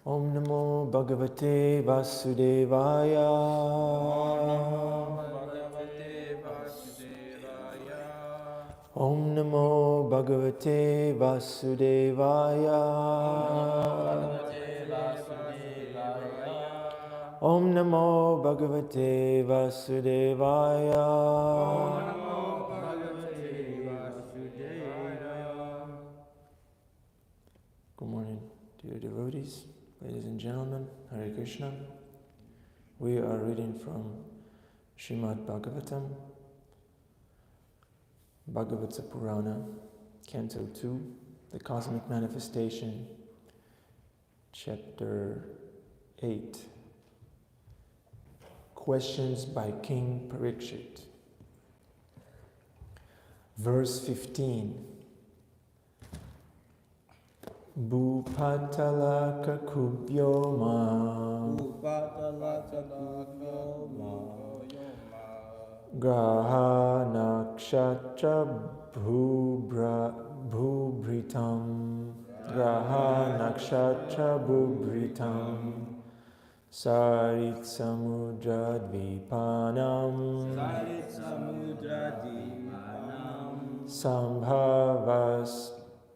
Om Namo Bhagavate Vasudevaya. Om Namo Bhagavate Vasudevaya. Om Namo Bhagavate Vasudevaya. Good morning, dear devotees, ladies and gentlemen, Hare Krishna. We are reading from Śrīmad-Bhāgavatam, Bhagavata Purana, Canto 2, the Cosmic Manifestation, Chapter 8. Questions by King Parikshit. Verse 15. Bhupatalaka kubhyoma graha nakshatra bhubhritam graha nakshatra bhubhritam sarit samudra dvipanam sambhavas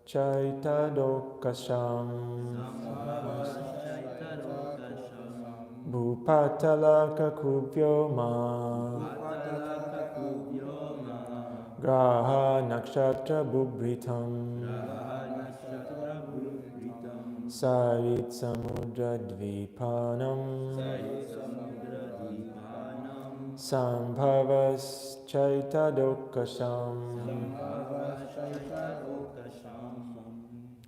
Chaitadokasham Bhupatalaka kubhyoma Graha nakshatra bhubhritam Sarit samudra dvipanam Sambhavas Chaitadokasham.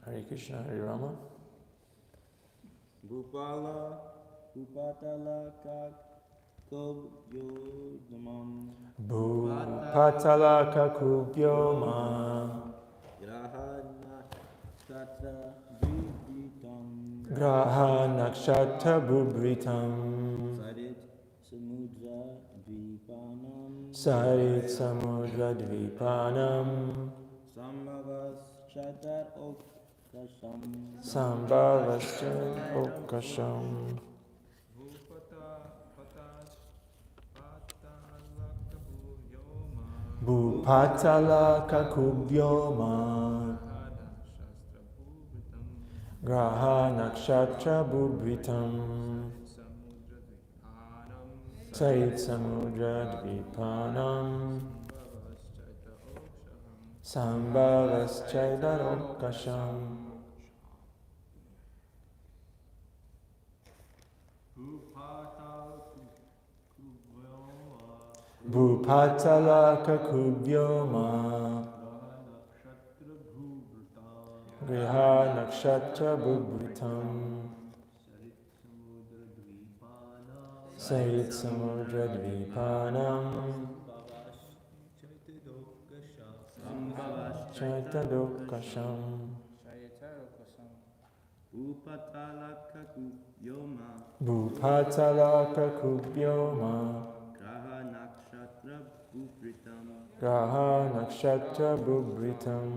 Hare Krishna, Hare Rama. Bhupatalaka kubhyoma Bhupatalaka kubhyoma Graha nakshatra bhubhritam Sarit samudra dvipanam Sambhavas Chaitadokasham. Bhupatalaka kubhyoma Graha nakshatra bhubhritam Sarit samudra dvipanam Sambhavas Chaitadokasham. Bhupatalaka kubhyoma Griha nakshatra bhubhritam Sarit samudra dvipanam Chaitadokasham. Bhupatalaka kubhyoma Bhupatalaka kubhyoma Graha nakshatra bhubhritam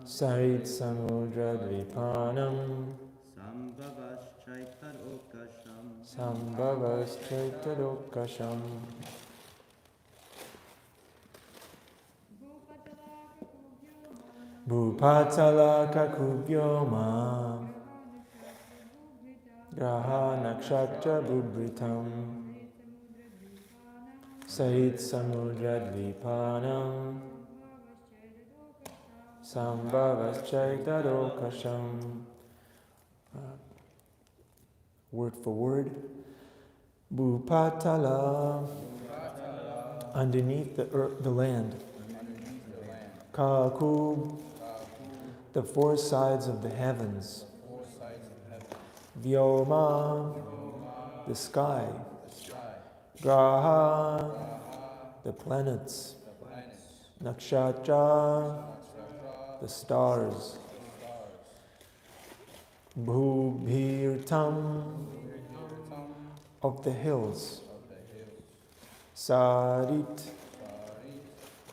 Sarit samudra dvipanam Sambhavas Chaitadokasham. Bhupatalaka kubhyoma Graha nakshatra bhubhritam Sarit samudra dvipanam Sambhavas Chaitadokasham. Word for word. Bhupatala, underneath the land. Kakub, the four sides of the heavens. Vyoma, the sky. Graha, the planets. Nakshatra, the stars. Bhubhirtam, of the hills. Sarit,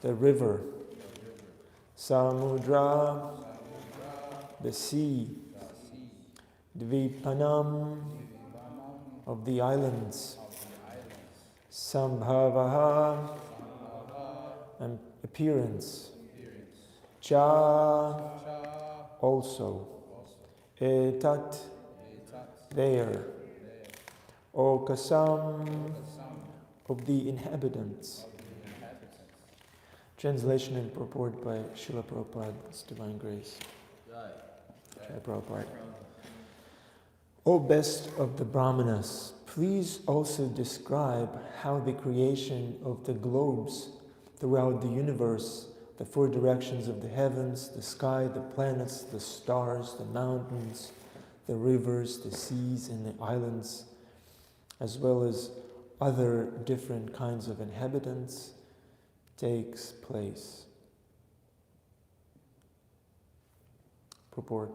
the river. Samudra, the sea. Dvipanam, of the islands, Sambhavaha, and appearance, Cha, also, Etat, there, Okasam, of the inhabitants. Translation and purport by Srila Prabhupada's Divine Grace. Jai Prabhupada. O best of the Brahmanas, please also describe how the creation of the globes throughout the universe, the four directions of the heavens, the sky, the planets, the stars, the mountains, the rivers, the seas, and the islands, as well as other different kinds of inhabitants, takes place. Purport.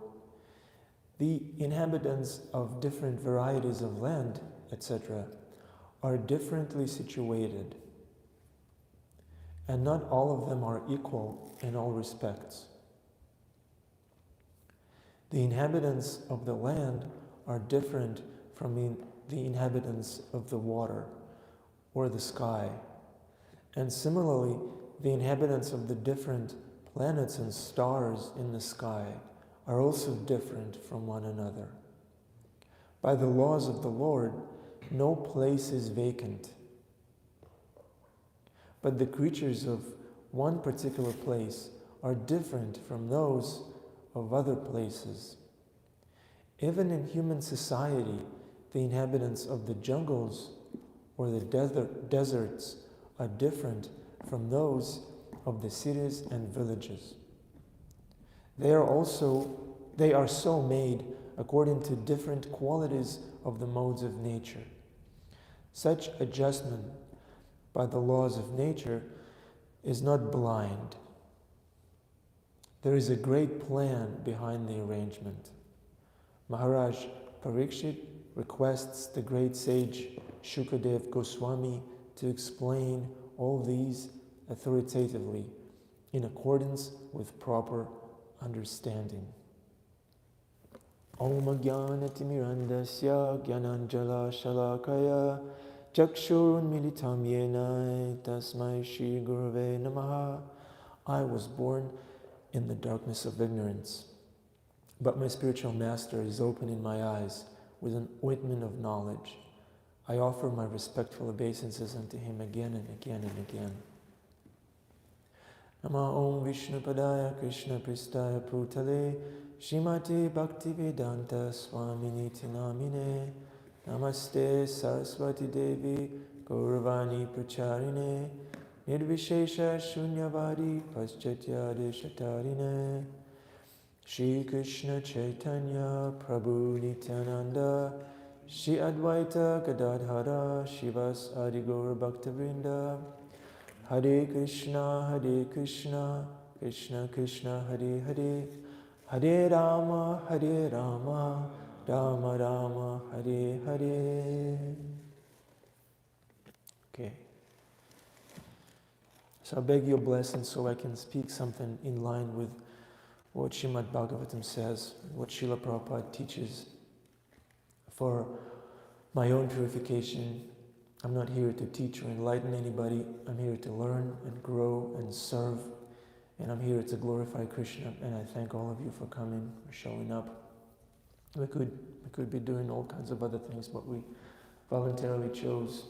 The inhabitants of different varieties of land, etc., are differently situated, and not all of them are equal in all respects. The inhabitants of the land are different from the inhabitants of the water or the sky, and similarly, the inhabitants of the different planets and stars in the sky are also different from one another. By the laws of the Lord, no place is vacant. But the creatures of one particular place are different from those of other places. Even in human society, the inhabitants of the jungles or the deserts are different from those of the cities and villages. They are so made according to different qualities of the modes of nature. Such adjustment by the laws of nature is not blind. There is a great plan behind the arrangement. Maharaj Parikshit requests the great sage Shukadev Goswami to explain all these authoritatively in accordance with proper understanding. Om Jnanatimirandasya Jnananjala Shalakaya Chakshurunmilitam Yena Tasmai Shri Gurave Namaha. I was born in the darkness of ignorance, but my spiritual master is opening my eyes with an ointment of knowledge. I offer my respectful obeisances unto him again and again and again. Nama Om Vishnu Padaya Krishna Pristaya Putale Shrimati Bhaktivedanta Swamini Tinamine Namaste Saraswati Devi Gauravani Pracharine Nirvishesha Shunyavadi Paschatya Deshatarine Shri Krishna Chaitanya Prabhu Nityananda Shri Advaita Gadadhara Shivas Adi Gaura Bhaktavrinda Hare Krishna, Krishna Krishna, Hare Hare, Hare Rama, Rama Rama, Hare Hare. Okay. So I beg your blessing so I can speak something in line with what Śrīmad-Bhāgavatam says, what Srila Prabhupada teaches. For my own purification, I'm not here to teach or enlighten anybody. I'm here to learn and grow and serve. And I'm here to glorify Krishna. And I thank all of you for coming, for showing up. We could be doing all kinds of other things, but we voluntarily chose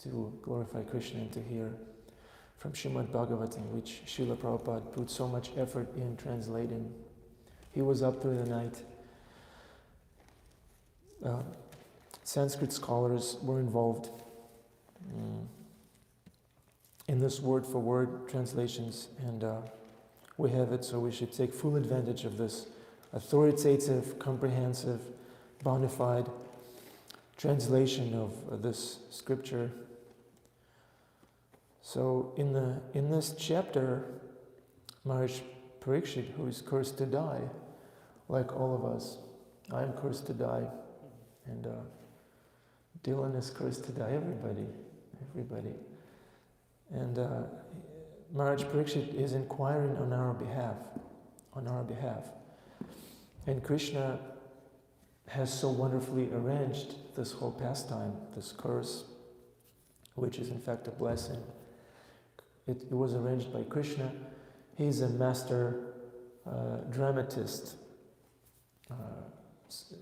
to glorify Krishna and to hear from Śrīmad-Bhāgavatam, which Srila Prabhupada put so much effort in translating. He was up through the night. Sanskrit scholars were involved in this word-for-word translations, and we have it, so we should take full advantage of this authoritative, comprehensive, bona fide translation of this scripture. So in this chapter, Maharaj Parikshit, who is cursed to die, like all of us, I am cursed to die, and Dylan is cursed to die, everybody. And Maharaj Parikshit is inquiring on our behalf. And Krishna has so wonderfully arranged this whole pastime, this curse, which is in fact a blessing. It was arranged by Krishna. He's a master dramatist.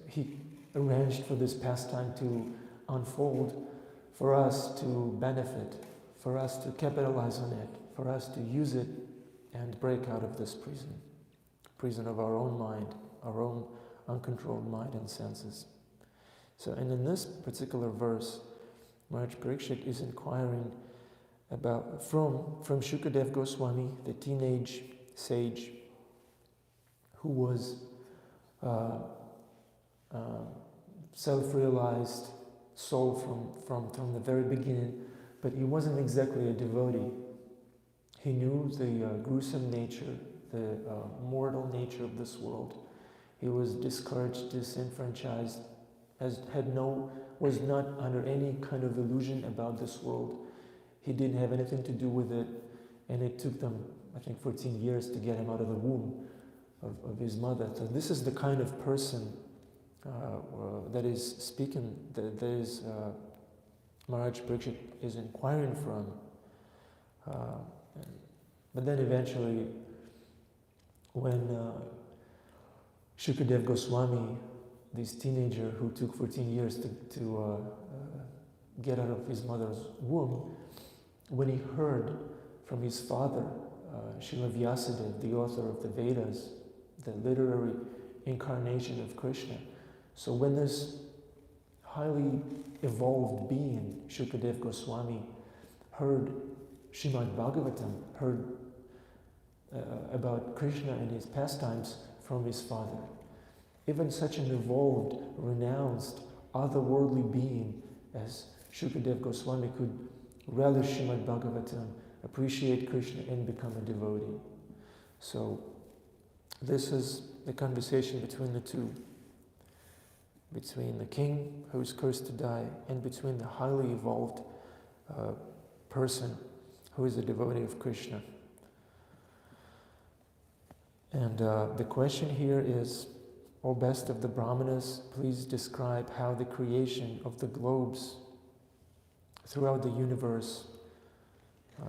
He arranged for this pastime to unfold, for us to benefit, for us to capitalize on it, for us to use it and break out of this prison of our own mind, our own uncontrolled mind and senses. So, and in this particular verse, Maharaj Parikshit is inquiring about from Shukadev Goswami, the teenage sage who was self-realized soul from the very beginning, but he wasn't exactly a devotee. He knew the gruesome nature, the mortal nature of this world. He was discouraged, disenfranchised, was not under any kind of illusion about this world. He didn't have anything to do with it, and it took them, I think, 14 years to get him out of the womb of his mother. So this is the kind of person that is speaking, that is Maharaj Parikshit is inquiring from. But then eventually, when Shukadev Goswami, this teenager who took 14 years to get out of his mother's womb, when he heard from his father, Srila Vyasadeva, the author of the Vedas, the literary incarnation of Krishna. So when this highly evolved being, Shukadev Goswami, heard Śrīmad-Bhāgavatam, heard about Krishna and his pastimes from his father, even such an evolved, renounced, otherworldly being as Shukadev Goswami could relish Śrīmad-Bhāgavatam, appreciate Krishna and become a devotee. So this is the conversation between the two, between the king who is cursed to die and between the highly evolved person who is a devotee of Krishna. And the question here is, O best of the Brahmanas, please describe how the creation of the globes throughout the universe,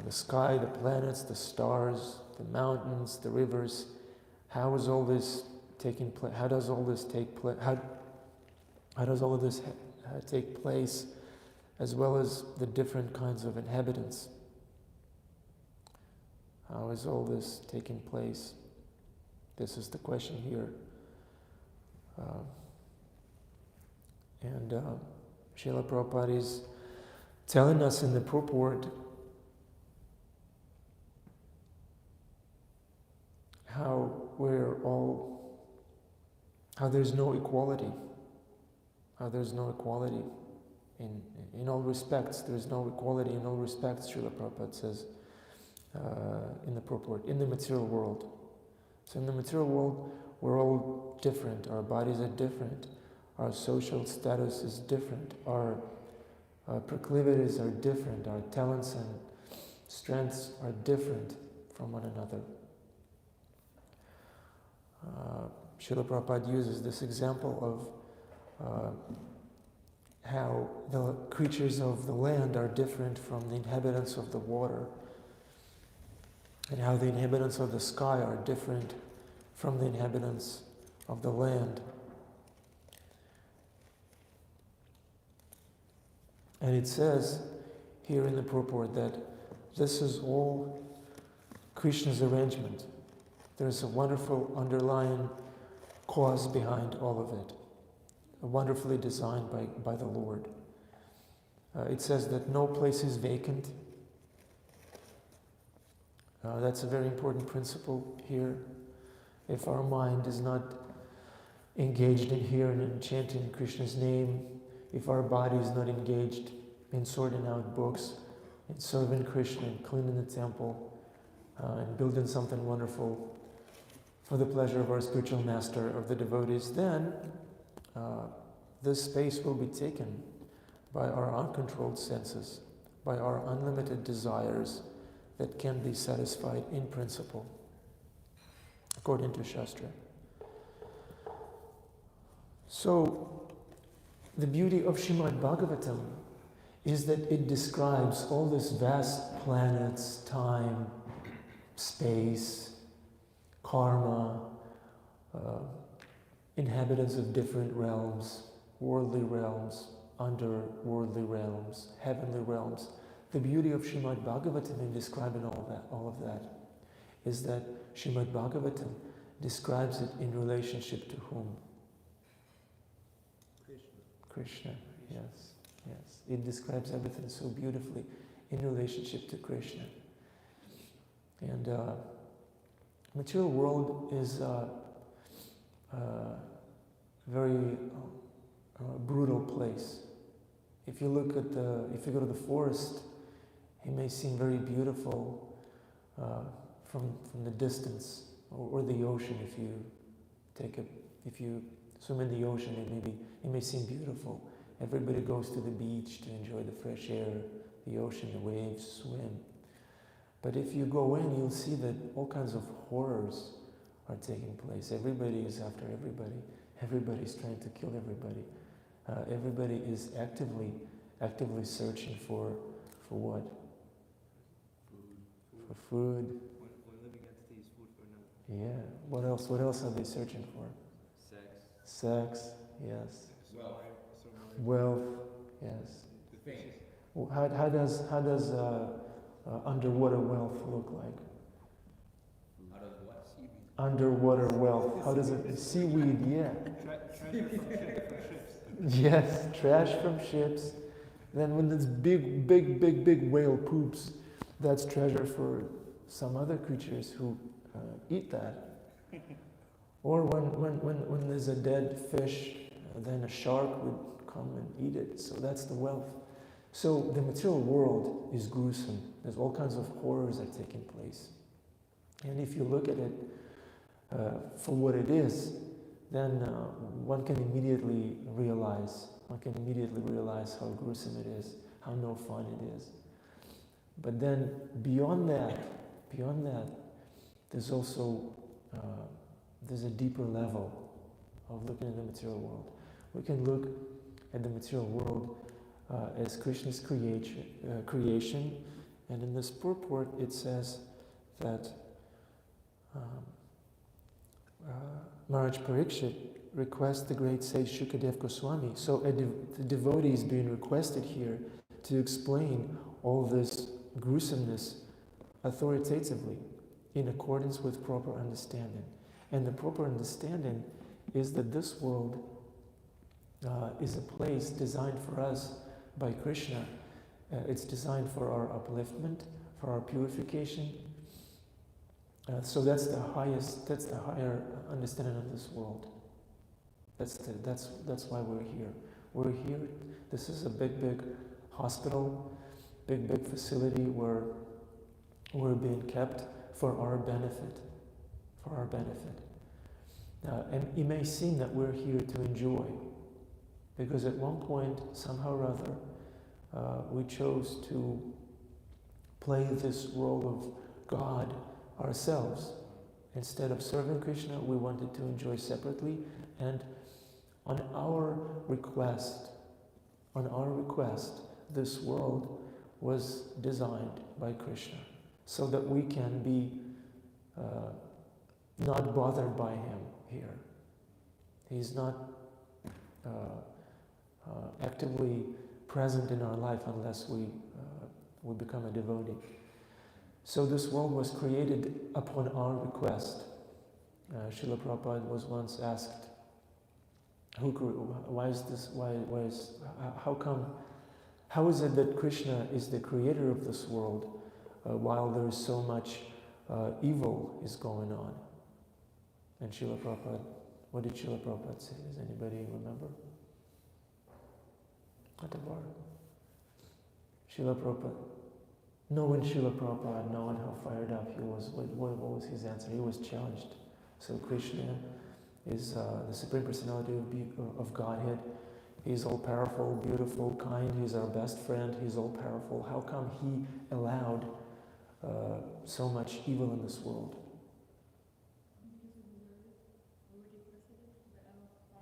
the sky, the planets, the stars, the mountains, the rivers, how is all this taking place? How does all this take place? How does all of this take place, as well as the different kinds of inhabitants? How is all this taking place? This is the question here. And Srila Prabhupada is telling us in the purport how there's no equality. How there's no equality in all respects. There's no equality in all respects, Srila Prabhupada says in the purport, in the material world. So in the material world, we're all different. Our bodies are different. Our social status is different. Our proclivities are different. Our talents and strengths are different from one another. Srila Prabhupada uses this example of how the creatures of the land are different from the inhabitants of the water, and how the inhabitants of the sky are different from the inhabitants of the land. And it says here in the purport that this is all Krishna's arrangement. There's a wonderful underlying cause behind all of it, wonderfully designed by the Lord. It says that no place is vacant. That's a very important principle here. If our mind is not engaged in hearing and chanting Krishna's name, if our body is not engaged in sorting out books, in serving Krishna, and cleaning the temple, and building something wonderful for the pleasure of our spiritual master, of the devotees, then this space will be taken by our uncontrolled senses, by our unlimited desires that can be satisfied in principle, according to Shastra. So, the beauty of Śrīmad-Bhāgavatam is that it describes all this vast planets, time, space, karma, inhabitants of different realms, worldly realms, underworldly realms, heavenly realms. The beauty of Śrīmad-Bhāgavatam in describing all of that, is that Śrīmad-Bhāgavatam describes it in relationship to whom? Krishna, yes, yes. It describes everything so beautifully in relationship to Krishna. And material world is a very brutal place. If you look at if you go to the forest, it may seem very beautiful from the distance, or the ocean. If you swim in the ocean, it may seem beautiful. Everybody goes to the beach to enjoy the fresh air, the ocean, the waves, swim. But if you go in, you'll see that all kinds of horrors are taking place. Everybody is after everybody. Everybody's trying to kill everybody. Everybody is actively searching for what? For food. One living entity is food for another. Yeah. What else? What else are they searching for? Sex. Yes. Wealth. Yes. Well, how does underwater wealth look like? Out of what? Seaweed. Underwater wealth. How does it? Seaweed. Yeah. Treasure from ships. Yes. Trash from ships. Then when this big whale poops, that's treasure for some other creatures who eat that. Or when there's a dead fish, then a shark would come and eat it. So that's the wealth. So the material world is gruesome. There's all kinds of horrors that are taking place. And if you look at it for what it is, then one can immediately realize how gruesome it is, how no fun it is. But then beyond that, there's also there's a deeper level of looking at the material world. We can look at the material world as Krishna's creation, and in this purport it says that Maharaj Parikshit requests the great sage Shukadev Goswami. So the devotee is being requested here to explain all this gruesomeness authoritatively in accordance with proper understanding. And the proper understanding is that this world is a place designed for us by Krishna. It's designed for our upliftment, for our purification. So that's the higher understanding of this world. That's why we're here. We're here. This is a big hospital, big facility where we're being kept for our benefit. And it may seem that we're here to enjoy, because at one point, somehow or other, we chose to play this role of God ourselves. Instead of serving Krishna, we wanted to enjoy separately, and on our request, this world was designed by Krishna so that we can be not bothered by him here. He's not actively present in our life unless we become a devotee. So this world was created upon our request. Srila Prabhupada was once asked, how is it that Krishna is the creator of this world while there is so much evil is going on? And Srila Prabhupada, what did Srila Prabhupada say? Does anybody remember? Atabar. Srila Prabhupada. Knowing Srila Prabhupada, knowing how fired up he was, what was his answer? He was challenged. So Krishna is the Supreme Personality of Godhead. He's all-powerful, beautiful, kind. He's our best friend. He's all-powerful. How come he allowed so much evil in this world?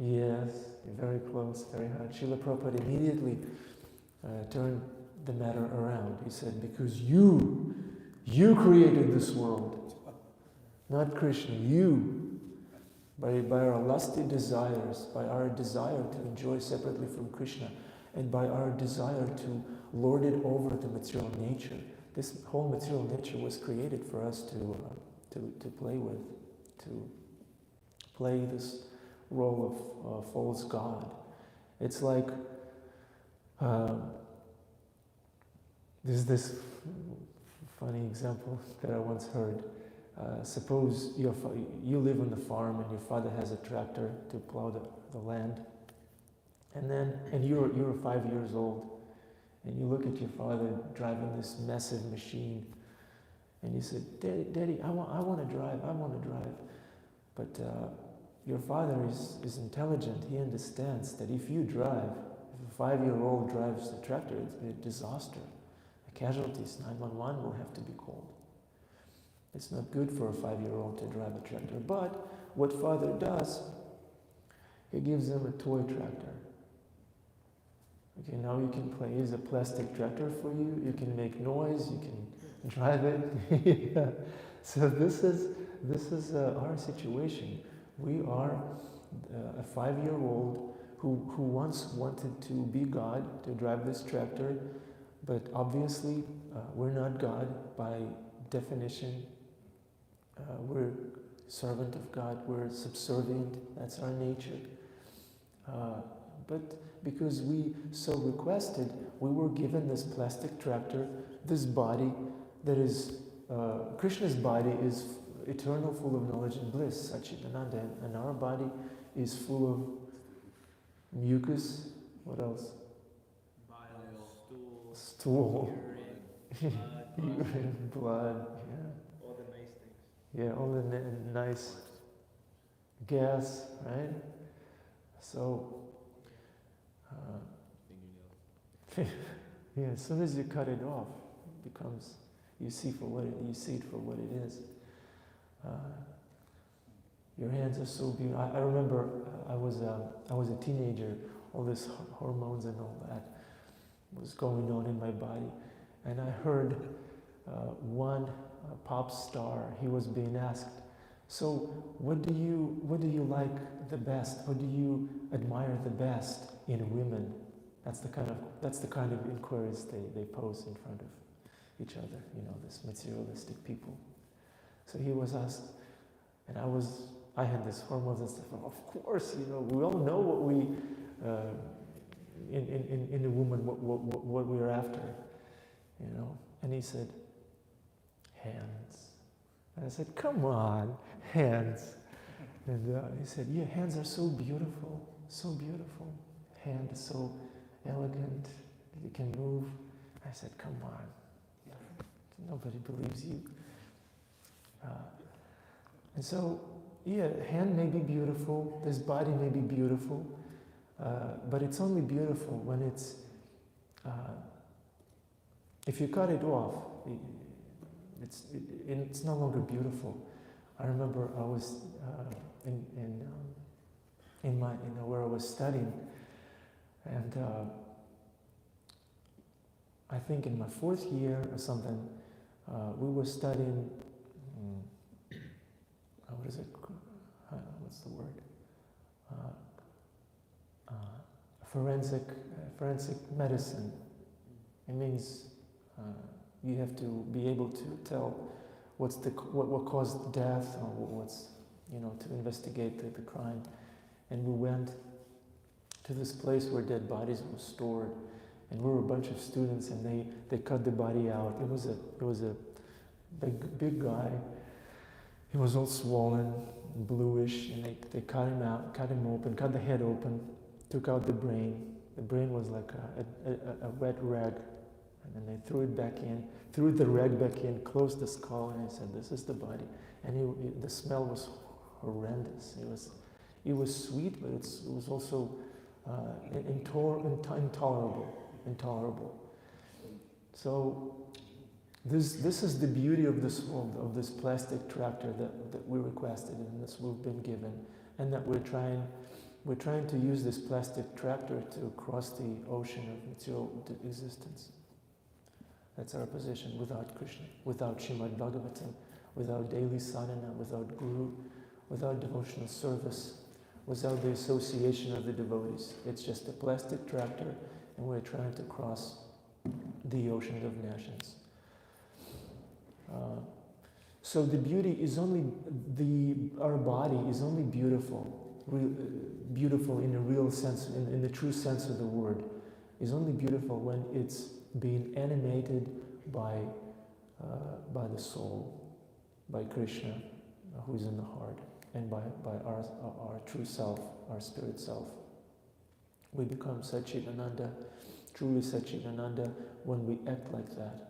Yes, very close, very hard. Srila Prabhupada immediately turned the matter around. He said, because you created this world, not Krishna, you. By our lusty desires, by our desire to enjoy separately from Krishna, and by our desire to lord it over the material nature. This whole material nature was created for us to play with, to play this role of false god. It's like there's this funny example that I once heard. Suppose you live on the farm and your father has a tractor to plow the land, and you're 5 years old, and you look at your father driving this massive machine, and you said, Daddy, I want to drive, but your father is intelligent. He understands that if you drive, if a 5-year-old drives the tractor, it's a disaster. The casualties, 911 will have to be called. It's not good for a 5-year-old to drive a tractor. But what father does, he gives them a toy tractor. Okay, now you can play. Here's a plastic tractor for you. You can make noise. You can drive it. Yeah. So this is our situation. We are a 5-year-old who once wanted to be God, to drive this tractor, but obviously we're not God by definition. We're servant of God, we're subservient, that's our nature. But because we so requested, we were given this plastic tractor, this body that is, Krishna's body is eternal, full of knowledge and bliss, Satchitananda, and our body is full of mucus, what else? Bile, Stool. urine, Blood, yeah. all the nice things. Yeah, all the nice gas, right? So, yeah, as soon as you cut it off, it becomes, you see it for what it is. Your hands are so beautiful. I remember I was a teenager. All this hormones and all that was going on in my body, and I heard one pop star. He was being asked, "So, what do you like the best? What do you admire the best in women?" That's the kind of inquiries they pose in front of each other. You know, this materialistic people. So he was asked, and I had this hormones and stuff. Of course, you know, we all know what we in a woman what we're after, you know. And he said, hands. And I said, come on, hands. And he said, yeah, hands are so beautiful, so beautiful. Hand is so elegant, you can move. I said, come on, nobody believes you. And so, yeah, hand may be beautiful, this body may be beautiful, but it's only beautiful when it's, if you cut it off, it's no longer beautiful. I remember I was where I was studying, and I think in my 4th year or something, we were studying. What is it? What's the word? Forensic medicine. It means you have to be able to tell what caused death, or what's, you know, to investigate the crime. And we went to this place where dead bodies were stored, and we were a bunch of students, and they cut the body out. It was a big guy. He was all swollen, bluish, and they cut him out, cut him open, cut the head open, took out the brain. The brain was like a wet rag, and then they threw the rag back in, closed the skull, and he said, "This is the body." And the smell was horrendous. It was sweet, but it was also intolerable. So this is the beauty of this world, of this plastic tractor that we requested and this we've been given, and that we're trying we're trying to use this plastic tractor to cross the ocean of material existence. That's our position without Krishna, without Śrīmad-Bhāgavatam, without daily sadhana, without guru, without devotional service, without the association of the devotees. It's just a plastic tractor, and we're trying to cross the ocean of nations. So the beauty is only, our body is only beautiful, beautiful in a real sense, in the true sense of the word, is only beautiful when it's being animated by the soul, by Krishna, who is in the heart, and by our true self, our spirit self. We become Satchitananda, truly Satchitananda, when we act like that.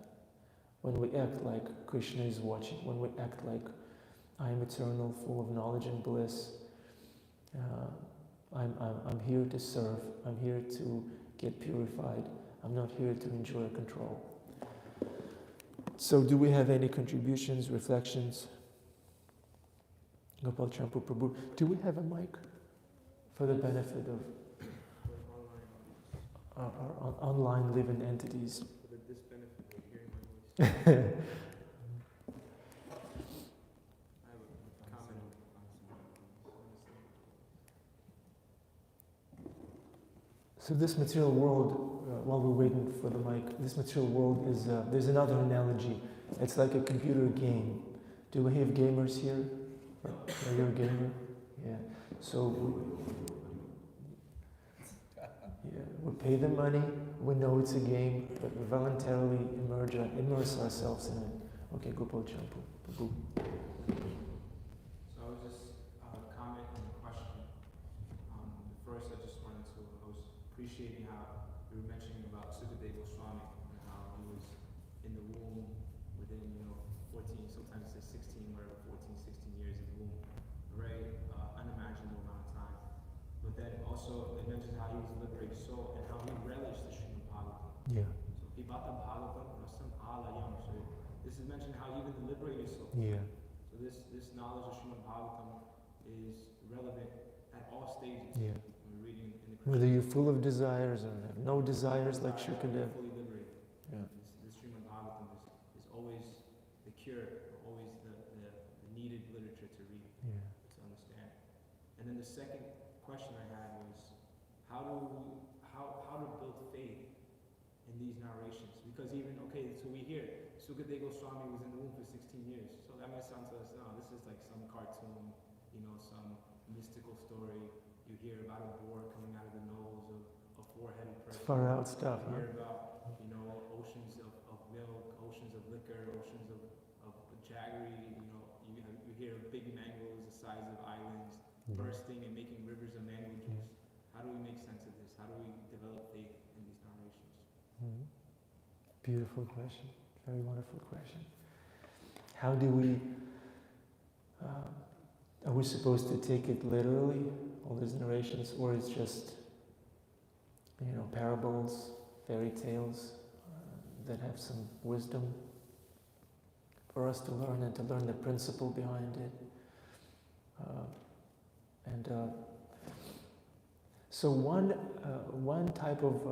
When we act like Krishna is watching, when we act like I am eternal, full of knowledge and bliss. I'm here to serve. I'm here to get purified. I'm not here to enjoy control. So, do we have any contributions, reflections? Gopal Champu Prabhu, do we have a mic for the benefit of our online living entities? I have a comment So this material world, while we're waiting for the mic, this material world is, there's another analogy. It's like a computer game. Do we have gamers here? Are you a gamer? Yeah. So we pay the money, we know it's a game, but we voluntarily immerse ourselves in it. Okay, Gopal Champu. So I was just comment and question. First, I just wanted to, I was appreciating how you were mentioning about Sukadeva Goswami and how he was in the womb within, 14, sometimes it's 16, whatever, 14, 16 years in the womb. Very unimaginable amount of time. But then also, it mentions how he was a liberated soul and how he relished the Śrīmad-Bhāgavatam. Yeah. So, Pibata Bhagavatam Rasam Alayam. So, this is mentioned how even the liberated soul. Yeah. So, this knowledge of Śrīmad-Bhāgavatam is relevant at all stages. Yeah. When we're reading in the Whether you're full of desires or have no desires like Shukadeva. fully liberated. Yeah. This Śrīmad-Bhāgavatam is always the cure, always the needed literature to read, to understand. And then the second question I had was how to build faith in these narrations, because even so we hear Sukadeva Goswami was in the womb for 16 years, so that might sound to us, this is like some cartoon, some mystical story. You hear about a boar coming out of the nose of a four-headed person. Far out stuff, You hear about oceans of milk, oceans of liquor, oceans of jaggery. You hear of big mangoes the size of islands bursting and making rivers of mango juice. How do we make sense of this? How do we develop faith in these narrations? Beautiful question. Very wonderful question. How do we, are we supposed to take it literally, all these narrations, or it's just, parables, fairy tales that have some wisdom for us to learn and to learn the principle behind it? So one type of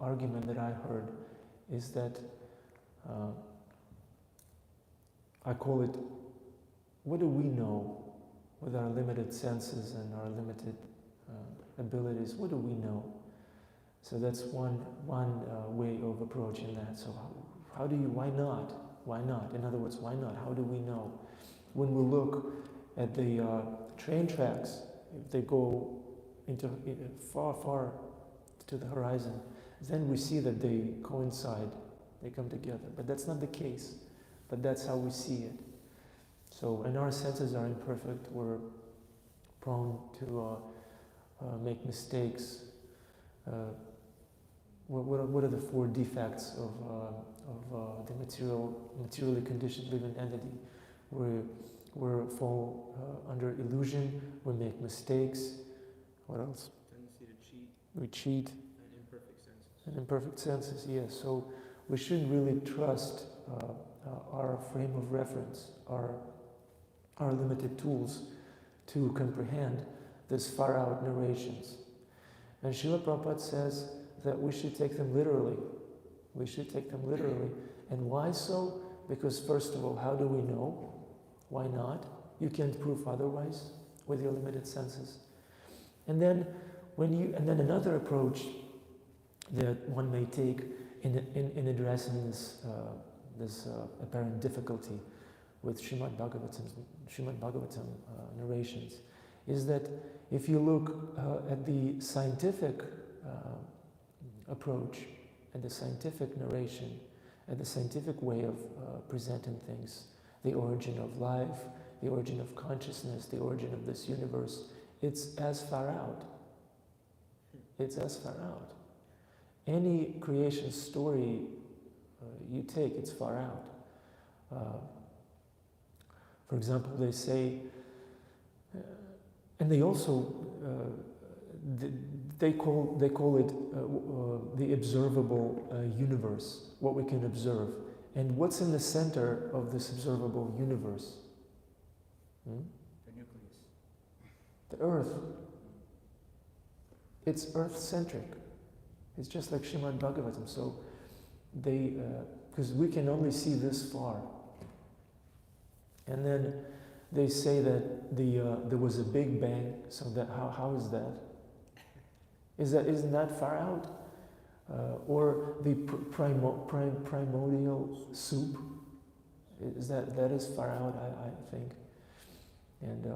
argument that I heard is that I call it, what do we know with our limited senses and our limited abilities? What do we know? So that's one way of approaching that. So why not? Why not? In other words, why not? How do we know? When we look at the train tracks, if they go into far, far to the horizon, then we see that they coincide, they come together. But that's not the case. But that's how we see it. So, and our senses are imperfect. We're prone to make mistakes. What are the four defects of the materially conditioned living entity? We fall under illusion. We make mistakes. What else? Tendency to cheat. We cheat. And imperfect senses. And imperfect senses, yes. So we shouldn't really trust our frame of reference, our limited tools to comprehend these far out narrations. And Srila Prabhupada says that we should take them literally. We should take them literally. And why so? Because first of all, how do we know? Why not? You can't prove otherwise with your limited senses. And then another approach that one may take in addressing this apparent difficulty with Śrīmad-Bhāgavatam narrations is that if you look at the scientific approach, at the scientific narration, at the scientific way of presenting things, the origin of life, the origin of consciousness, the origin of this universe, it's as far out. It's as far out. Any creation story you take, it's far out. For example, they say, and they also they call it the observable universe, what we can observe. And what's in the center of this observable universe? The nucleus. The Earth. It's Earth-centric. It's just like Śrīmad-Bhāgavatam. So they, because we can only see this far. And then they say that there was a Big Bang. So that how is that? Isn't that far out? Or the primordial soup? That is far out, I think. And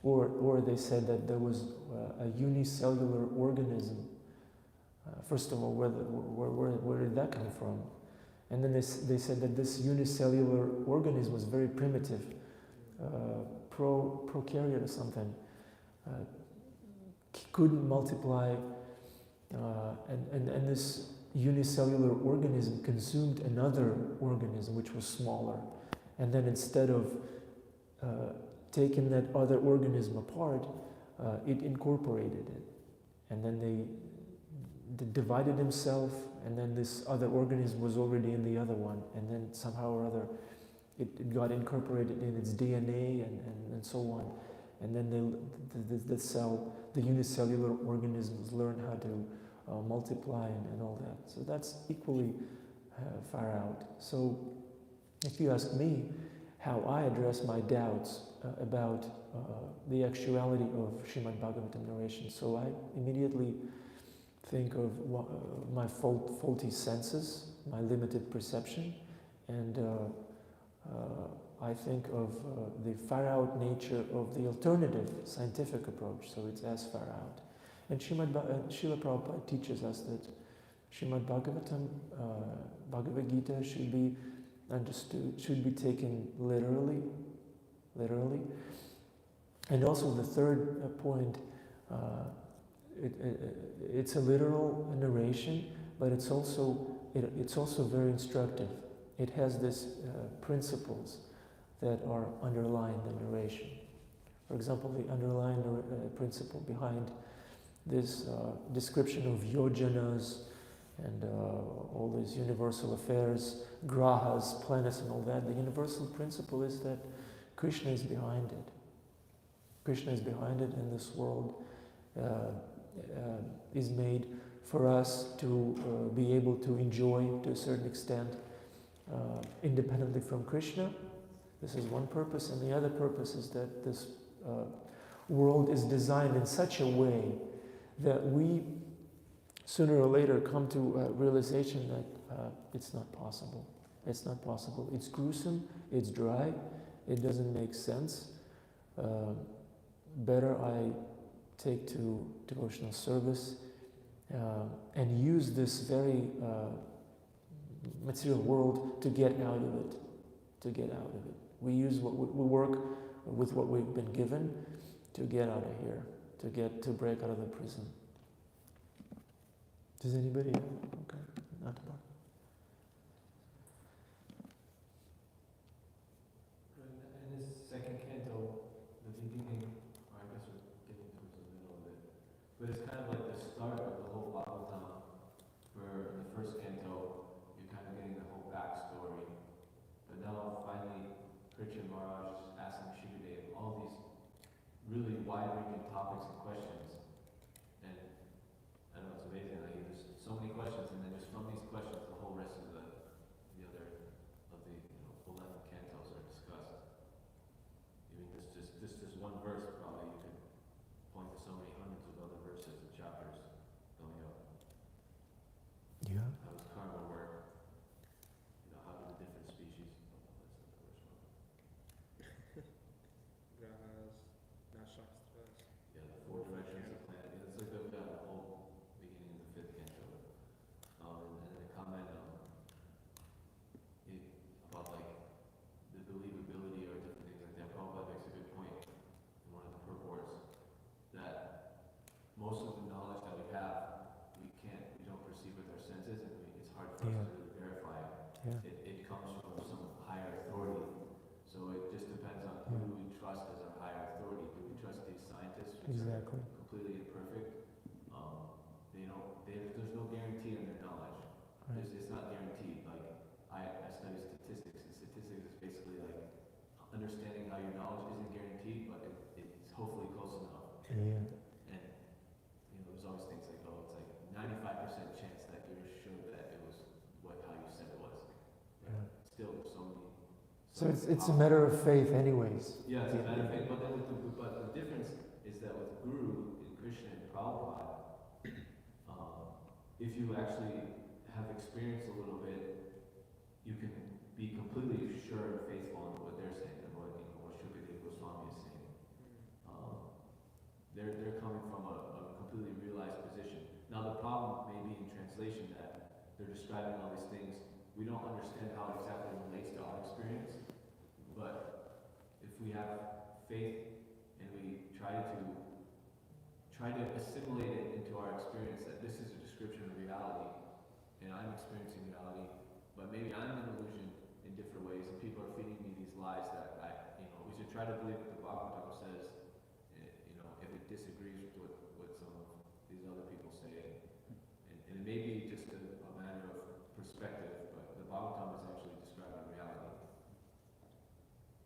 or they said that there was a unicellular organism. First of all, where did that come from? And then they said that this unicellular organism was very primitive, prokaryote or something, couldn't multiply, and this unicellular organism consumed another organism which was smaller, and then instead of taking that other organism apart, it incorporated it, and then they divided himself, and then this other organism was already in the other one, and then somehow or other it got incorporated in its DNA and so on, and then the cell, the unicellular organisms learn how to multiply and all that. So that's equally far out. So if you ask me how I address my doubts about the actuality of Śrīmad-Bhāgavatam narration, so I immediately think of my faulty senses, my limited perception, and I think of the far-out nature of the alternative scientific approach, so it's as far out. And Srila Prabhupada teaches us that Śrīmad-Bhāgavatam, Bhagavad Gita should be understood, should be taken literally. And also the third point, it's a literal narration, but it's also very instructive. It has these principles that are underlying the narration. For example, the underlying principle behind this description of yojanas and all these universal affairs, grahas, planets and all that, the universal principle is that Krishna is behind it. Krishna is behind it, and this world is made for us to be able to enjoy to a certain extent independently from Krishna. This is one purpose, and the other purpose is that this world is designed in such a way that we sooner or later come to a realization that it's not possible. It's not possible. It's gruesome, it's dry, it doesn't make sense. Better I take to devotional service and use this very material world to get out of it. To get out of it. We work with what we've been given to get out of here, to break out of the prison. Does anybody? Okay, not about. In this second canto, the beginning, or I guess we're getting towards the middle of it, but it's kind of like the start of the whole Bhagavatam. For the first canto, you're kind of getting the whole backstory, but now finally, Krishna Maharaj is asking Shukadeva all these really wide-ranging topics and questions. And I know it's amazing, like there's so many questions, and then just from these questions, the whole rest of the other of the 11 cantos are discussed. I mean, this just one verse, probably you could point to so many hundreds of other verses and chapters going up. Yeah. How does karma work? How do the different species? Grahas, nakshastras. Yeah, the 4 directions of the planet. Yeah, it's like the whole beginning of the 5th canto. And then they comment about like the believability or different things like that. Prabhupada makes a good point in one of the purports that most of the knowledge that we have, we don't perceive with our senses, and it's hard for us to really verify it. Yeah. It comes from some higher authority. So it just depends on who we trust as our higher authority. Do we trust these scientists, which are completely imperfect? There's no guarantee on their knowledge. Right. It's not guaranteed. Like I study statistics, and statistics is basically like understanding how your knowledge isn't guaranteed, but it's hopefully close enough. Yeah. And there's always things like, it's like 95% chance that you're sure that it was how you said it was. But still, there's so many. So it's a matter of faith, anyways. Yeah, it's a matter of faith. But the difference is that with Guru and Krishna and Prabhupada, if you actually have experienced a little bit, you can be completely sure and faithful in what they're saying and what Shukadeva Goswami is saying. They're coming from a completely realized position. Now the problem may be in translation that they're describing all these things. We don't understand how it exactly relates to our experience, but if we have faith and we try to assimilate it into our experience, that this is a description of reality, and I'm experiencing reality, but maybe I'm an illusion in different ways, and people are feeding me these lies that we should try to believe what the Bhagavatam says, if it disagrees with what some of these other people say, and it may be just a matter of perspective, but the Bhagavatam is actually describing reality.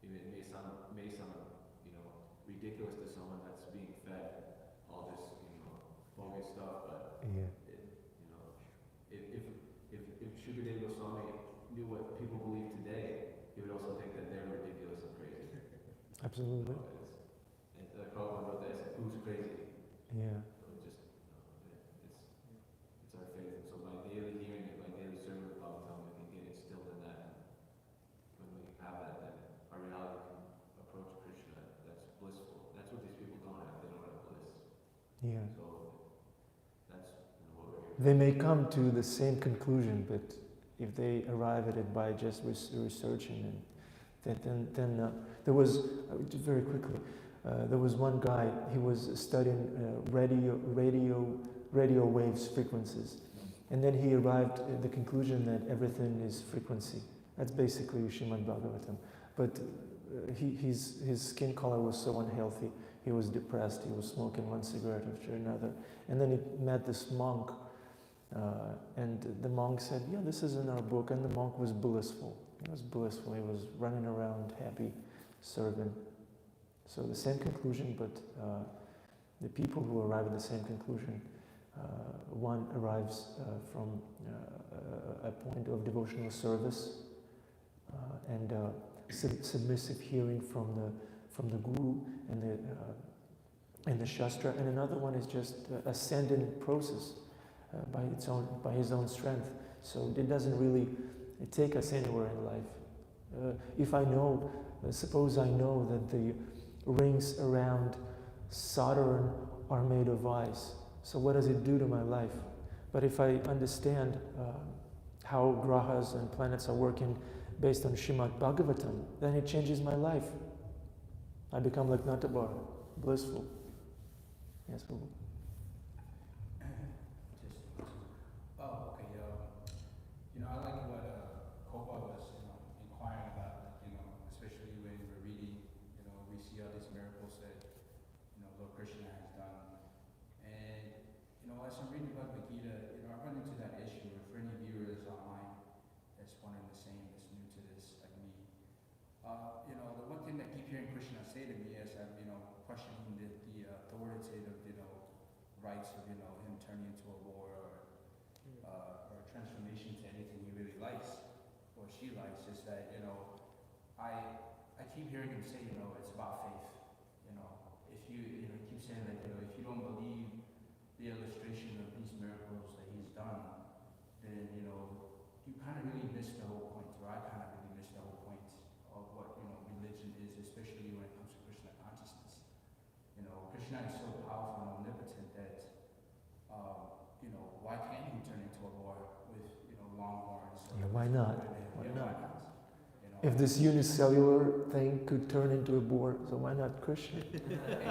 It may sound ridiculous to someone that's being fed all this bogus stuff, but if Shukadeva Goswami knew what people believe today, he would also think that they're ridiculous and crazy. Absolutely. And Prabhupada wrote that, said, who's crazy? Yeah. So it's our faith. And so by daily hearing it, by daily serving the Bhagavatam, we can get instilled in that. When we have that, then our reality can approach Krishna. That's blissful. That's what these people don't have. They don't have bliss. Yeah. So that's what we're here. They may come to the same conclusion, but if they arrive at it by just researching, and then there was very quickly. There was one guy. He was studying radio waves frequencies, and then he arrived at the conclusion that everything is frequency. That's basically Śrīmad-Bhāgavatam. But his skin color was so unhealthy. He was depressed. He was smoking one cigarette after another, and then he met this monk. And the monk said, yeah, this is in our book. And the monk was blissful. He was blissful. He was running around happy, serving. So the same conclusion, but the people who arrive at the same conclusion, one arrives from a point of devotional service and submissive hearing from the Guru and the Shastra, and another one is just ascending process. By his own strength. So it doesn't really take us anywhere in life. If I know, suppose I know that the rings around Saturn are made of ice. So what does it do to my life? But if I understand how grahas and planets are working based on Śrīmad-Bhāgavatam, then it changes my life. I become like Ānanda-bihārī, blissful. Yes, Prabhu. I like what Kopa was, inquiring about, especially when we're reading, we see all these miracles that, Lord Krishna has done. And, as I'm reading Bhagavad Gita, I run into that issue. For any viewers online that's wondering the same, that's new to this, like me, the one thing that I keep hearing Krishna say to me as I'm, questioning the authoritative, rights of, him turning into a war or transformation to anything he really likes or she likes, is that, I keep hearing him say, it's about faith. If he keeps saying that, if you don't believe the illustration of these miracles that he's done, then, you kind of really miss the whole point, or I kind of really miss the whole point of what, religion is, especially when it comes to Krishna consciousness. Krishna is so powerful and omnipotent that, why can't he turn into a boar with, long horns? Yeah, why not? Why Yeah, not? why not? If this unicellular thing could turn into a boar, so why not Krishna? Exactly.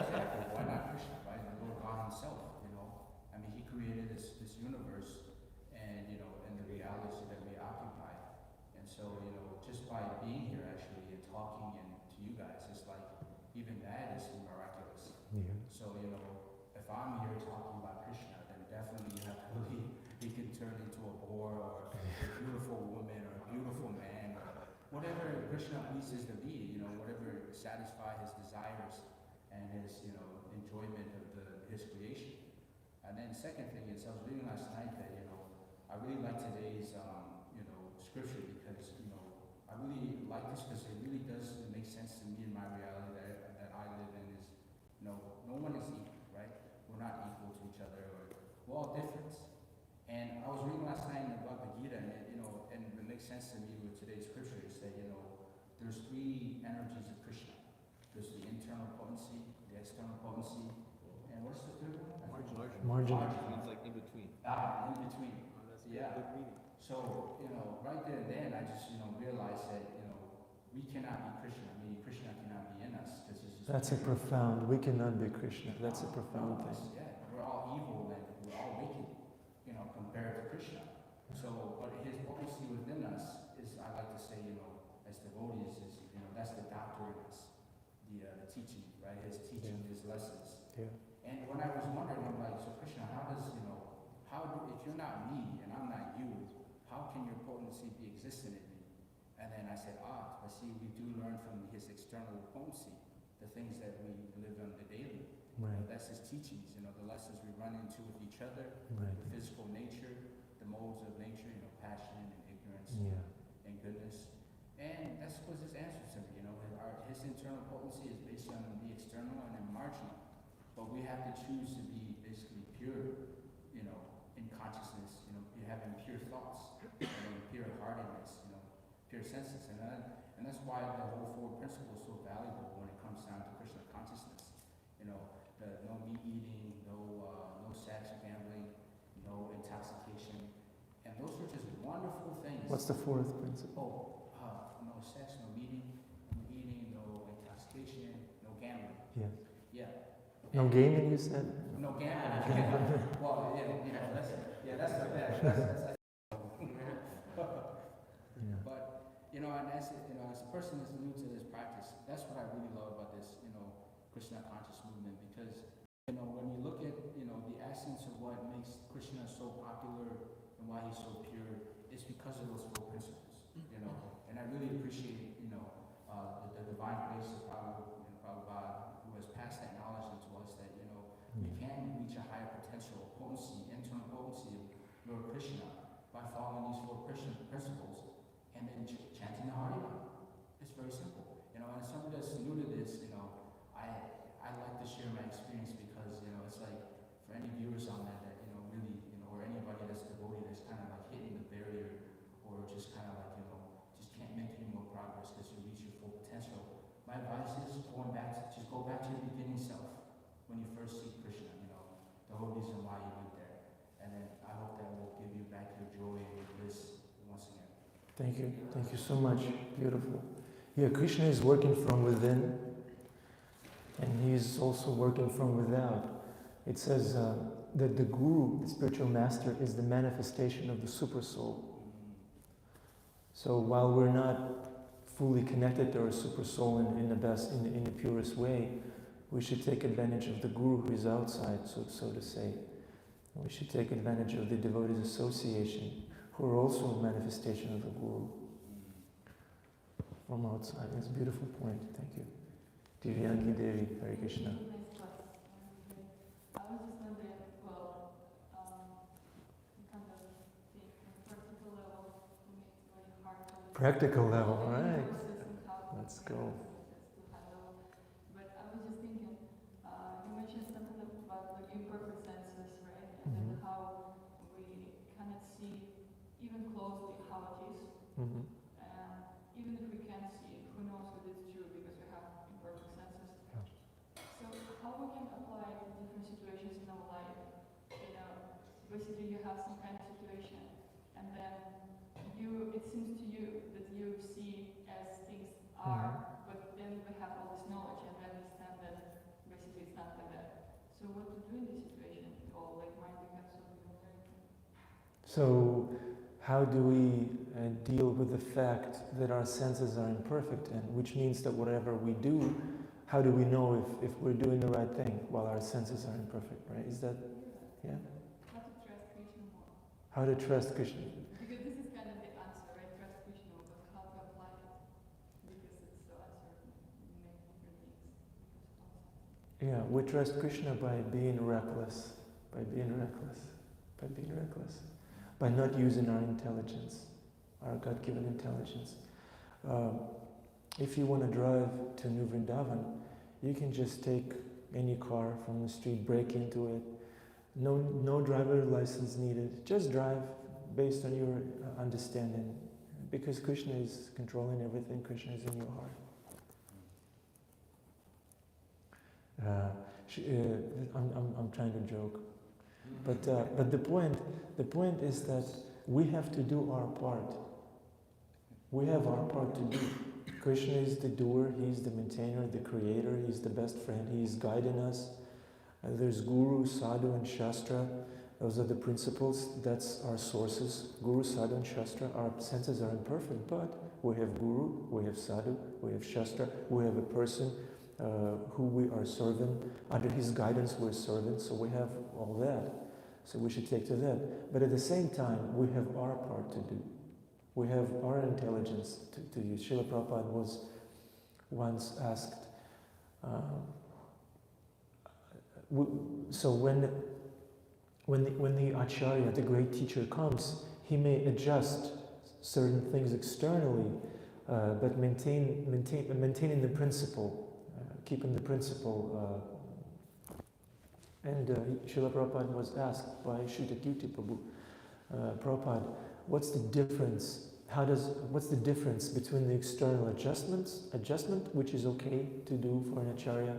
Why not Krishna, right? The Lord God himself, I mean, he created this universe and, and the reality that we occupy. And so, just by being here actually and talking and to you guys, it's like, even that is miraculous. Yeah. So, if I'm here talking about Krishna, then definitely you have to believe he can turn into a boar or a beautiful woman or a beautiful man or whatever Krishna pleases to be, whatever satisfy his desires and his, enjoyment of his creation. And then second thing is, I was reading last night that, I really like today's, scripture because, I really like this because it really does make sense to me in my reality that I live in is, no one is equal, right? We're not equal to each other, or we're all different. And I was reading last night in the Bhagavad Gita, and it makes sense to me with today's scripture is that, there's three energies of Krishna. There's the internal potency, the external potency, and what's the third one? Marginal. Means like in between. In between. Oh, that's Yeah. good reading. So, right there and then, I just, realized that, we cannot be Krishna. I mean, Krishna cannot be in us because he's just. That's a profound, we cannot be Krishna. That's a profound thing. Yeah, we're all evil and we're all wicked, compared to Krishna. So, but his potency within us is, I like to say, as devotees, is, that's the doctor in us, the teaching, right? His teaching, his lessons. Yeah. And when I was wondering, I'm like, so Krishna, if you're not me and I'm not you, how can your potency be existent in me? And then I said, but see, we do learn from his external potency, the things that we live on the daily. Right. That's his teachings, the lessons we run into with each other, Right. the physical nature, the modes of nature, passion and ignorance Yeah. and goodness. And that's what his answer to me, his internal potency is based on the external and then marginal. But we have to choose to be basically pure, in consciousness, having pure thoughts, pure heartedness, pure senses. And that's why the whole four principles is so valuable when it comes down to Krishna consciousness. The no meat eating, no sex, gambling, no intoxication. And those are just wonderful things. What's the fourth principle? No sex, no eating, no intoxication, no gambling. Yes. Yeah. No gaming, you said? No gambling. Well, that's the best. That's Yeah. But, and as a person that's new to this practice, that's what I really love about this, Krishna conscious movement, because, when you look at, the essence of what makes Krishna so popular and why he's so pure, it's because of those four principles, and I really appreciate, the divine grace of Prabhupada, who has passed that knowledge into us that, we can reach a higher potential potency, internal potency of Lord Krishna by following these four Krishna principles and then chanting the Harinam. It's very simple. And as somebody that's new to this, I like to share my experience because, it's like for any viewers on that really, or anybody that's devotee that's kind of like hitting the barrier or just kind of like, just can't make any more progress because you reach your full potential. My advice is go back to your beginning self when you first see Krishna, the whole reason why you went there. And then I hope that will give you back your joy and your bliss once again. Thank you. Thank you so much. Beautiful. Yeah, Krishna is working from within, and he is also working from without. It says that the guru, the spiritual master, is the manifestation of the super soul. So while we're not fully connected to our super soul in the purest way, we should take advantage of the guru who is outside, so to say. We should take advantage of the devotees' association, who are also a manifestation of the guru from outside. That's a beautiful point. Thank you. Divyanki Devi, Hare Krishna. practical level, right? Let's go. But I was just thinking, you mentioned something about like imperfect senses, right? And then how we cannot see even closely how it is. Mm-hmm. Even if we can't see it, who knows that it's true because we have imperfect senses. Yeah. So how we can apply it to different situations in our life? You know, basically you have some kind of situation, and then it seems to you that you see as things are, but then we have all this knowledge and we understand that basically it's not like that. So what to do in this situation? Or like mind becomes so very. So, how do we deal with the fact that our senses are imperfect, and which means that whatever we do, how do we know if we're doing the right thing while our senses are imperfect, right? Is that, yeah? How to trust Krishna more. How to trust Krishna. Because this is kind of the answer, right? Trust Krishna, but how to apply it? Because it's so uncertain in many different things. Yeah, we trust Krishna by being reckless, by not using our intelligence, our God-given intelligence. If you want to drive to New Vrindavan, you can just take any car from the street, break into it. No driver license needed. Just drive based on your understanding, because Krishna is controlling everything. Krishna is in your heart. I'm trying to joke, but the point is that we have to do our part. We have our part to do. Krishna is the doer, he's the maintainer, the creator, he's the best friend, he's guiding us. There's Guru, Sadhu, and Shastra. Those are the principles, that's our sources. Guru, Sadhu, and Shastra. Our senses are imperfect, but we have Guru, we have Sadhu, we have Shastra, we have a person who we are serving. Under his guidance we're servants, so we have all that. So we should take to that. But at the same time, we have our part to do. We have our intelligence to use. Srila Prabhupada was once asked, so when the Acharya, the great teacher, comes, he may adjust certain things externally, but maintaining the principle, keeping the principle. And Srila Prabhupada was asked by Shuddha-Kirti Prabhu, Prabhupada, what's the difference? What's the difference between the external adjustment, which is okay to do for an acharya,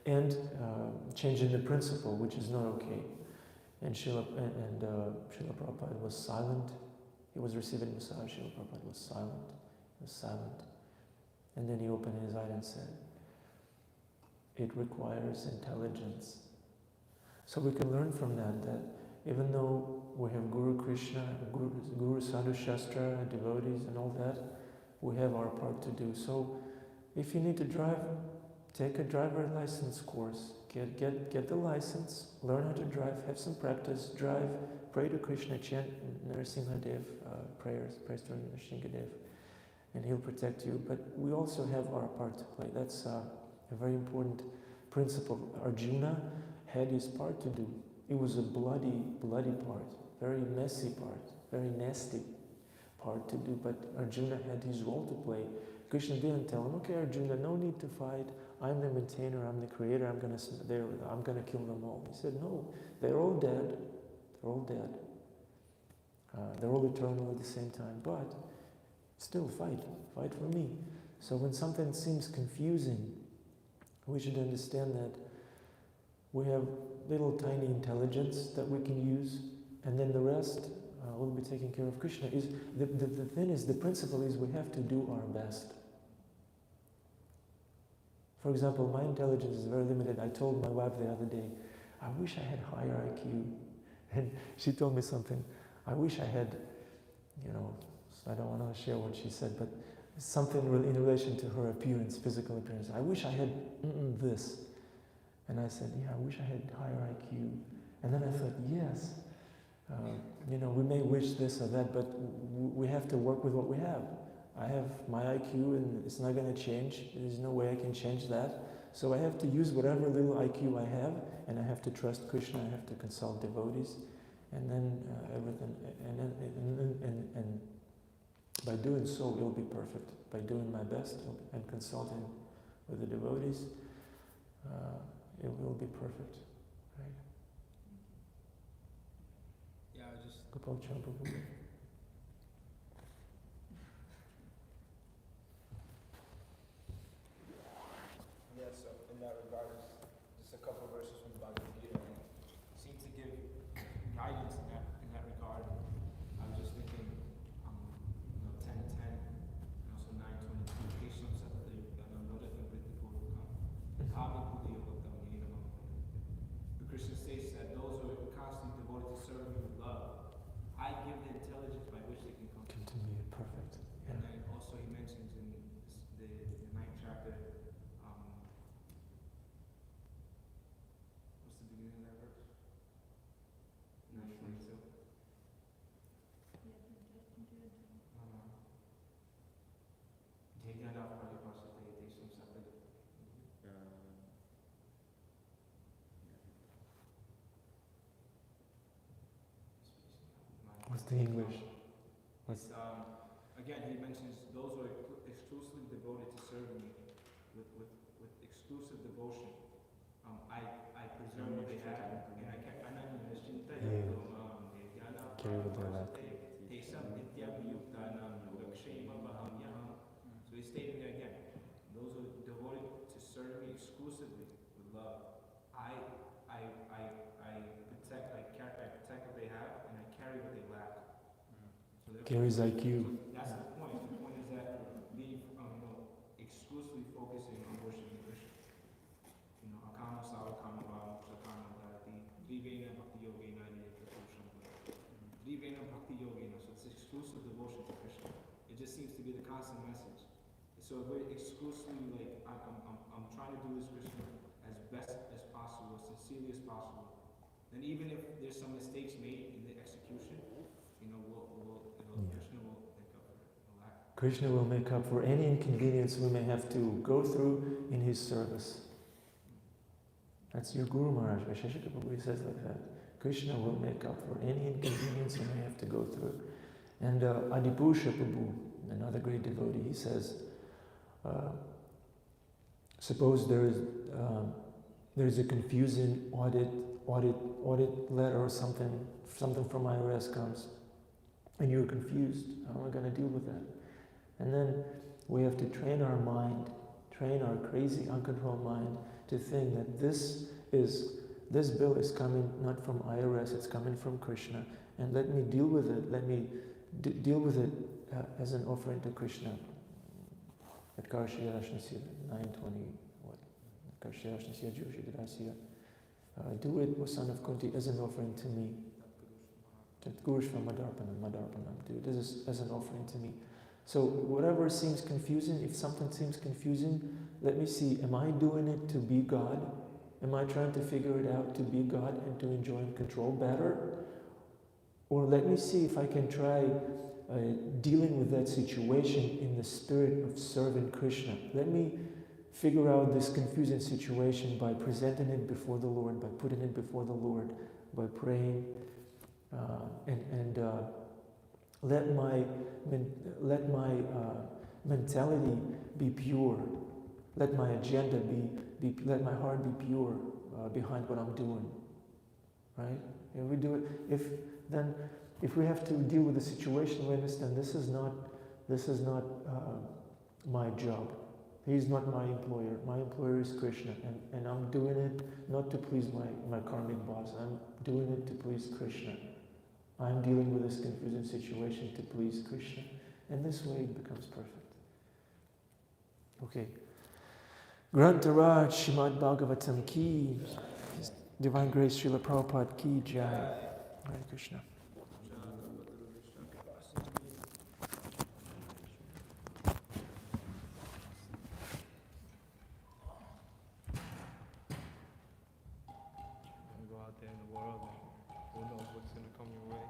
and changing the principle, which is not okay? And Srila Prabhupada was silent. He was receiving massage. Srila Prabhupada was silent. He was silent. And then he opened his eye and said, it requires intelligence. So we can learn from that even though we have Guru Krishna, Guru Sadhu Shastra, devotees and all that, we have our part to do. So if you need to drive, take a driver license course, get the license, learn how to drive, have some practice, drive, pray to Krishna, chant Narasimhadev prayers to Narasimhadev, and he'll protect you. But we also have our part to play. That's a very important principle. Arjuna had his part to do. It was a bloody part, very messy part, very nasty part to do, but Arjuna had his role to play. Krishna didn't tell him, okay Arjuna, no need to fight, I'm the maintainer, I'm the creator, I'm gonna kill them all. He said, no, they're all dead, they're all eternal at the same time, but still fight for me. So when something seems confusing, we should understand that we have little tiny intelligence that we can use, and then the rest will be taken care of. Krishna is, the principle is we have to do our best. For example, my intelligence is very limited. I told my wife the other day, I wish I had higher IQ. And she told me something, I wish I had, I don't want to share what she said, but something in relation to her appearance, physical appearance. I wish I had this. And I said, yeah, I wish I had higher IQ. And then I thought, yes, we may wish this or that, but we have to work with what we have. I have my IQ and it's not going to change. There's no way I can change that. So I have to use whatever little IQ I have, and I have to trust Krishna, I have to consult devotees, and then everything, By doing so, it'll be perfect. By doing my best and consulting with the devotees, it will be perfect. Right? Yeah, I just Gopal Chandra Prabhu. yeah. So in that regard, just a couple verses from the Bhagavad Gita seem to give guidance in that regard. I was just thinking, 10:10, and also 9:22. Kesam Satya Yuganam Nodata Vritti Purvakam Kami Pudi Yogam Yenamam. Krishna states that those who are constantly devoted to serving me with love, I give the intelligence by which they can come to me. Continue, perfect. And then also he mentions in the ninth chapter, what's the beginning of that verse? 9:22. What's the English? It's, again, he mentions those who are exclusively devoted to serving me with exclusive devotion. I preserve what they have, and I can So he's stating there again, those who are devoted to serving me exclusively with love, I protect what they have, and I carry what they lack. So Carries IQ. that's the point. The point is that being, exclusively focusing on worshiping Krishna. Akama Sava Kama Bhava Sakama Dharati, Drivena Bhakti Yogena Drivena Bhakti Yogena. So it's exclusive devotion to Krishna. It just seems to be the constant message. So if we're exclusively I'm trying to do this Krishna as best as possible, as sincerely as possible, then even if there's some mistakes made in the execution, Krishna will make up for it. Krishna will make up for any inconvenience we may have to go through in his service. That's your Guru Maharaj, Vaisheshika Prabhu, he says like that. Krishna will make up for any inconvenience you may have to go through. And Adipusha Prabhu, another great devotee, he says, suppose there is a confusing audit letter or something from IRS comes, and you're confused. How am I going to deal with that? And then we have to train our mind, train our crazy, uncontrolled mind to think that this bill is coming not from IRS, it's coming from Krishna, and let me deal with it. Let me deal with it as an offering to Krishna. At Karshiyashnasya 9:20, what? Karshiyashnasya Joshi Dirasya. Do it, O son of Kunti, as an offering to me. Gurushva Madarpanam. Do this as an offering to me. So whatever seems confusing, if something seems confusing, let me see, am I doing it to be God? Am I trying to figure it out to be God and to enjoy and control better? Or let me see if I can try dealing with that situation in the spirit of serving Krishna. Let me figure out this confusing situation by presenting it before the Lord, by putting it before the Lord, by praying, and let my mentality be pure. Let my agenda let my heart be pure behind what I'm doing. Right? If we do it, if we have to deal with the situation, we understand this is not my job. He's not my employer. My employer is Krishna, and I'm doing it not to please my karmic boss. I'm doing it to please Krishna. I'm dealing with this confusing situation to please Krishna. And this way it becomes perfect. Okay. Grantaraj Śrīmad-Bhāgavatam ki, His Divine Grace Srila Prabhupada ki jai. Hare Krishna. Go out there in the world and who knows what's going to come your way.